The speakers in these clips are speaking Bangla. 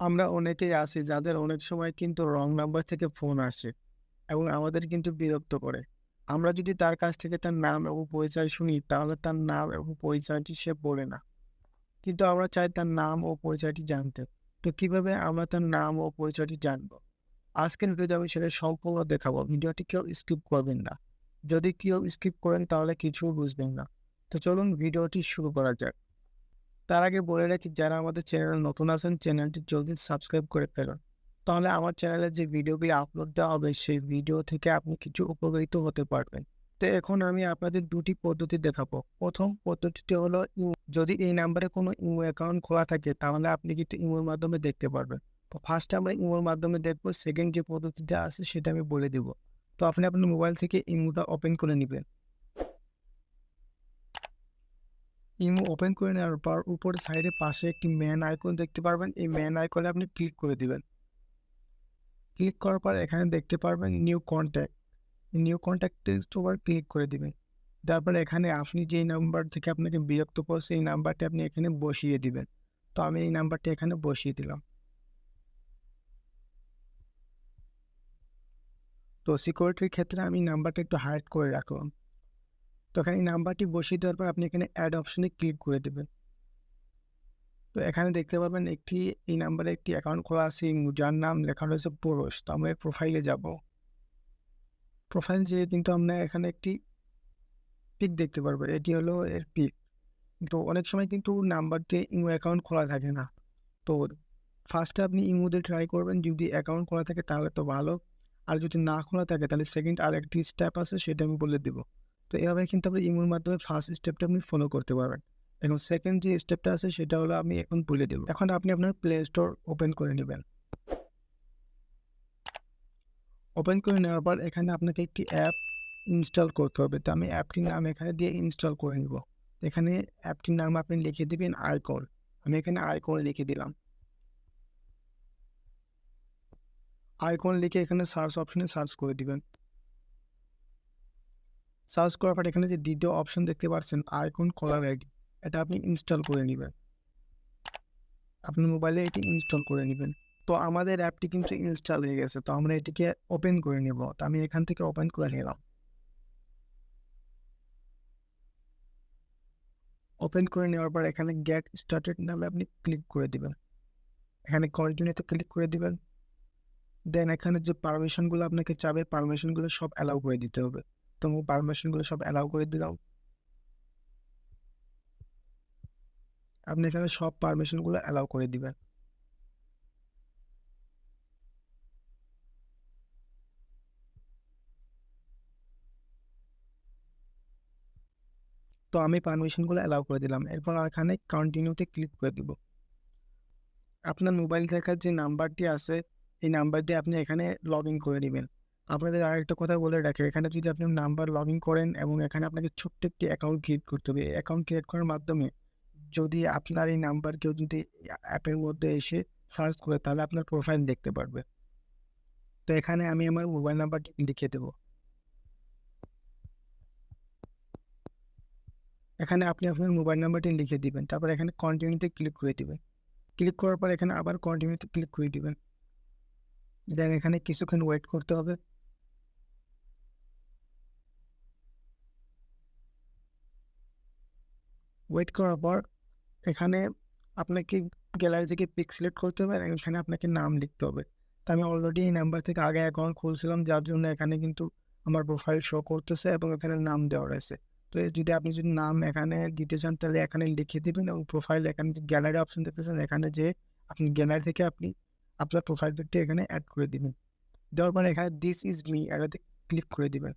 আমরা অনেকেই আছি যাদের অনেক সময় কিন্তু রং নাম্বার থেকে ফোন আসে এবং আমাদের কিন্তু বিরক্ত করে। আমরা যদি তার কাছ থেকে তার নাম এবং পরিচয় শুনি তাহলে তার নাম এবং পরিচয়টি সে বলে না। কিন্তু আমরা চাই তার নাম ও পরিচয়টি জানতে। তো কিভাবে আমরা তার নাম ও পরিচয়টি জানবো? আজকের ভিডিওতে আমি সেটা সম্পূর্ণ দেখাবো। ভিডিওটি কেউ স্কিপ করবেন না। যদি কেউ স্কিপ করেন তাহলে কিছুই বুঝবেন না। তো চলুন ভিডিওটি শুরু করা যাক। তার আগে বলে রাখি যারা আমাদের চ্যানেলে নতুন আছেন চ্যানেলটি জলদি সাবস্ক্রাইব করে ফেলুন। তাহলে আমার চ্যানেলে যে ভিডিওগুলি আপলোড দেওয়া হবে সেই ভিডিও থেকে আপনি কিছু উপকৃত হতে পারবেন। তো এখন আমি আপনাদের দুটি পদ্ধতি দেখাবো। প্রথম পদ্ধতিটি হলো যদি এই নাম্বারে কোনো ইমো অ্যাকাউন্ট খোলা থাকে তাহলে আপনি কিন্তু ইমোর মাধ্যমে দেখতে পারবেন। তো ফার্স্টে আমরা ইমোর মাধ্যমে দেখবো, সেকেন্ড যে পদ্ধতিটা আছে সেটা আমি বলে দিব। তো আপনি আপনার মোবাইল থেকে ইমোটা ওপেন করে নেবেন। ইমো ওপেন করে নেওয়ার পর উপরের সাইডে পাশে একটি ম্যান আইকন দেখতে পারবেন। এই ম্যান আইকনে আপনি ক্লিক করে দিবেন। ক্লিক করার পর এখানে দেখতে পারবেন নিউ কন্ট্যাক্ট। নিউ কন্ট্যাক্টের উপর ক্লিক করে দিবেন। তারপর এখানে আপনি যেই নাম্বার থেকে আপনাকে বিরক্ত করছে এই নাম্বারটি আপনি এখানে বসিয়ে দিবেন। তো আমি এই নাম্বারটি এখানে বসিয়ে দিলাম। তো সিকিউরিটির ক্ষেত্রে আমি নাম্বারটা একটু হাইড করে রাখলাম। তো এখানে এই নাম্বারটি বসিয়ে দেওয়ার পর আপনি এখানে অ্যাড অপশনে ক্লিক করে দেবেন। তো এখানে দেখতে পাবেন এই নাম্বারে একটি অ্যাকাউন্ট খোলা আছে যার নাম লেখা রয়েছে পুরুষ। তো আমরা প্রোফাইলে যাব। প্রোফাইল যেয়ে কিন্তু আমরা এখানে একটি পিক দেখতে পারবো। এটি হলো এর পিক। তো অনেক সময় কিন্তু নাম্বার দিয়ে ইমো অ্যাকাউন্ট খোলা থাকে না। তো ফার্স্টে আপনি ইমো দিয়ে ট্রাই করবেন, যদি অ্যাকাউন্ট খোলা থাকে তাহলে তো ভালো। আর যদি না খোলা থাকে তাহলে সেকেন্ড আরেকটি স্টেপ আছে সেটা আমি বলে দিব। তো এভাবে কিন্তু আপনি ইমোর মাধ্যমে ফার্স্ট স্টেপটা আপনি ফলো করতে পারবেন। এখন সেকেন্ড যে স্টেপটা আছে সেটা হলো আমি এখন বলে দেব। এখন আপনি আপনার প্লে স্টোর ওপেন করে নেবেন। ওপেন করে নেওয়ার পর এখানে আপনাকে একটি অ্যাপ ইনস্টল করতে হবে। তো আমি অ্যাপটির নাম এখানে দিয়ে ইনস্টল করে নিব। এখানে অ্যাপটির নাম আপনি লিখে দিবেন আইকন। আমি এখানে আইকন লিখে দিলাম। আইকন লিখে এখানে সার্চ অপশনে সার্চ করে দিবেন। সার্চ করার পর এখানে যে দ্বিতীয় অপশন দেখতে পাচ্ছেন আইকন কলার আইডি, এটা আপনি ইনস্টল করে নেবেন। আপনার মোবাইলে এটি ইনস্টল করে নেবেন। তো আমাদের অ্যাপটি কিন্তু ইনস্টল হয়ে গেছে। তো আমরা এটিকে ওপেন করে নেব। তো আমি এখান থেকে ওপেন করে নিলাম। ওপেন করে নেওয়ার পর এখানে গেট স্টার্টেড নামে আপনি ক্লিক করে দিবেন। এখানে কন্টিনিউতে ক্লিক করে দিবেন। দেন এখানে যে পারমিশনগুলো আপনাকে চাবে পারমিশনগুলো সব অ্যালাউ করে দিতে হবে। তো আমি পারমিশনগুলো সব অ্যালাউ করে দিলাম। আপনি এখানে সব পারমিশনগুলো অ্যালাউ করে দিবেন। তো আমি পারমিশনগুলো অ্যালাউ করে দিলাম। এরপর এখানে কন্টিনিউতে ক্লিক করে দিব। আপনার মোবাইল থাকার যে নাম্বারটি আছে এই নাম্বার দিয়ে আপনি এখানে লগ ইন করে নেবেন। আপনাদের আরেকটা কথা বলে রাখি, এখানে যদি আপনি নাম্বার লগ ইন করেন এবং এখানে আপনাকে ছোট্ট একটি অ্যাকাউন্ট ক্রিয়েট করতে হবে। এই অ্যাকাউন্ট ক্রিয়েট করার মাধ্যমে যদি আপনার এই নাম্বার কেউ যদি অ্যাপের মধ্যে এসে সার্চ করে তাহলে আপনার প্রোফাইল দেখতে পারবে। তো এখানে আমি আমার মোবাইল নাম্বারটি লিখে দেবো। এখানে আপনি আপনার মোবাইল নাম্বারটি লিখে দিবেন। তারপর এখানে কন্টিনিউতে ক্লিক করে দিবেন। ক্লিক করার পর এখানে আবার কন্টিনিউতে ক্লিক করে দিবেন। দেন এখানে কিছুক্ষণ ওয়েট করতে হবে। ওয়েট করার পর এখানে আপনাকে গ্যালারি থেকে পিক সিলেক্ট করতে হবে এবং এখানে আপনাকে নাম লিখতে হবে। তো আমি অলরেডি এই নাম্বার থেকে আগে অ্যাকাউন্ট খুলছিলাম যার জন্য এখানে কিন্তু আমার প্রোফাইল শো করতেছে এবং এখানে নাম দেওয়া রয়েছে। তো আপনি যদি নাম এখানে দিতে চান তাহলে এখানে লিখে দিবেন এবং প্রোফাইল এখানে যে গ্যালারি অপশন দেখতেছেন এখানে যে আপনি গ্যালারি থেকে আপনি আপনার প্রোফাইল পিকটি এখানে অ্যাড করে দিবেন। দেওয়ার পর এখানে দিস ইজ মি এটাতে ক্লিক করে দিবেন।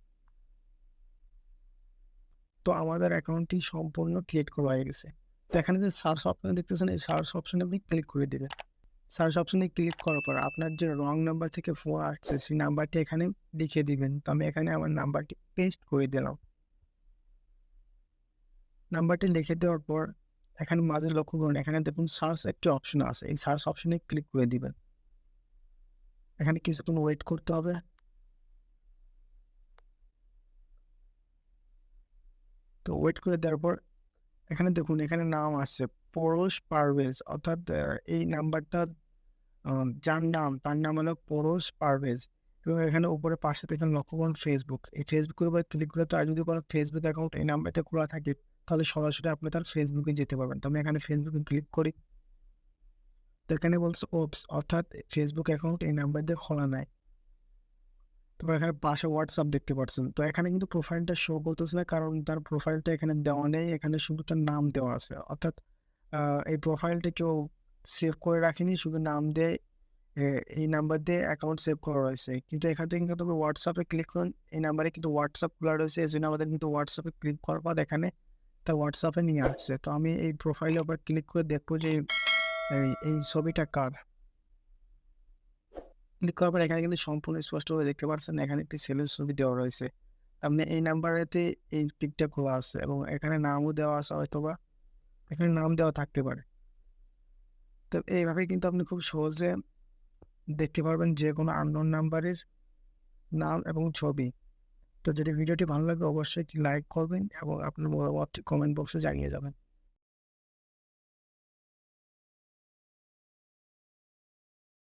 তো আমাদের অ্যাকাউন্টটি সম্পূর্ণ ক্রিয়েট করা হয়ে গেছে। তো এখানে যে সার্চ অপশন দেখতেছেন এই সার্চ অপশনে আপনি ক্লিক করে দিবেন। সার্চ অপশনে ক্লিক করার পর আপনার যে রং নাম্বার থেকে ফোন আসছে সেই নাম্বারটি এখানে লিখে দিবেন। তো আমি এখানে আমার নাম্বারটি পেস্ট করে দিলাম। নাম্বারটি লিখে দেওয়ার পর এখানে মাঝে লক্ষ্য করুন এখানে দেখুন সার্চ একটি অপশন আছে, এই সার্চ অপশনে ক্লিক করে দিবেন। এখানে কিছুক্ষণ ওয়েট করতে হবে। তো ওয়েট করে দেওয়ার পর এখানে দেখুন এখানে নাম আসছে পরশ পারভেজ, অর্থাৎ এই নাম্বারটা যার নাম, তার নাম হলো পরশ পারভেজ এবং এখানে উপরে পাশে দেখেন লক্ষ্য করুন ফেসবুক। এই ফেসবুকের উপরে ক্লিক করে তার যদি কোনো ফেসবুক অ্যাকাউন্ট এই নাম্বারটা খোলা থাকে তাহলে সরাসরি আপনি তার ফেসবুকে যেতে পারবেন। তো আমি এখানে ফেসবুকে ক্লিক করি। তো এখানে বলছে ওপস, অর্থাৎ ফেসবুক অ্যাকাউন্ট এই নাম্বার দিয়ে খোলা নাই। তারপর এখানে পাশে হোয়াটসঅ্যাপ দেখতে পাচ্ছেন। তো এখানে কিন্তু প্রোফাইলটা শো করতেছে না, কারণ তার প্রোফাইলটা এখানে দেওয়া নেই, এখানে শুধু তার নাম দেওয়া আছে। অর্থাৎ এই প্রোফাইলটা কেউ সেভ করে রাখেনি, শুধু নাম দিয়ে এই নাম্বার দিয়ে অ্যাকাউন্ট সেভ করা রয়েছে। কিন্তু এখান থেকে কিন্তু আপনি হোয়াটসঅ্যাপে ক্লিক করুন, এই নাম্বারে কিন্তু হোয়াটসঅ্যাপ খোলা রয়েছে, এই জন্য আমাদের কিন্তু হোয়াটসঅ্যাপে ক্লিক করার পর এখানে তার হোয়াটসঅ্যাপে নিয়ে আসছে। তো আমি এই প্রোফাইলে আবার ক্লিক করে দেখবো যে এই ছবিটা কার। ক্লিক করার পর এখানে কিন্তু সম্পূর্ণ স্পষ্টভাবে দেখতে পাচ্ছেন এখানে একটি ছেলের ছবি দেওয়া রয়েছে। আপনি এই নাম্বারেতে এই পিকটা খোলা আছে এবং এখানে নামও দেওয়া আছে, হয়তোবা এখানে নাম দেওয়া থাকতে পারে। তো এইভাবে কিন্তু আপনি খুব সহজে দেখতে পারবেন যে কোনো আননোন নাম্বারের নাম এবং ছবি। তো যদি ভিডিওটি ভালো লাগে অবশ্যই একটি লাইক করবেন এবং আপনার মতামত কমেন্ট বক্সে জানিয়ে যাবেন।